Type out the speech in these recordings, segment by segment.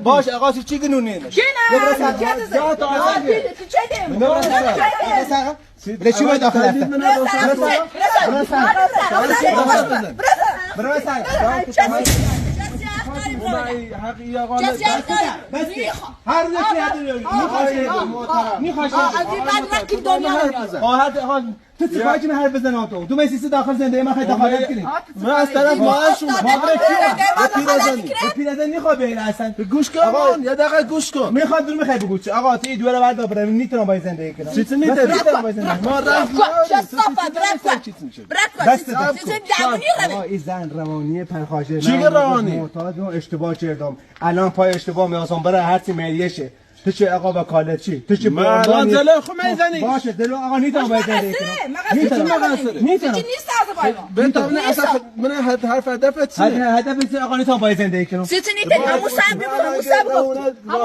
باش آقا چی گنونه بله چی باید داخل رفته تتفاجئ من حرف بزنم تو میسی داخل زنده ما خیلی دخالت کنیم من از طرف مامان شما پیرزن میخواد بیل اصلا گوش کن یا دقیقه گوش کن میخواد دور میخوای بگو چه آقا تی دوره بعد ببرم نیتونم با زندگی کنم چی نیتونم با زندگی ما رفت آقا این زن روانی پرخاشه چی روانی معتاد و اشتباه کردم الان پای اشتباه میاسم برای هر چی ملیشه تو چه آقا با کاله چی تو چه من الان دلو خو میزنی باشه دلو آقا نیتونم با زندگی کنم نیست از بای ما بنتم اصلا من حرف هدفت چیه هدف آقا نیتونم با زندگی کنم چی نیست همون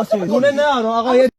صبر بود نه آقا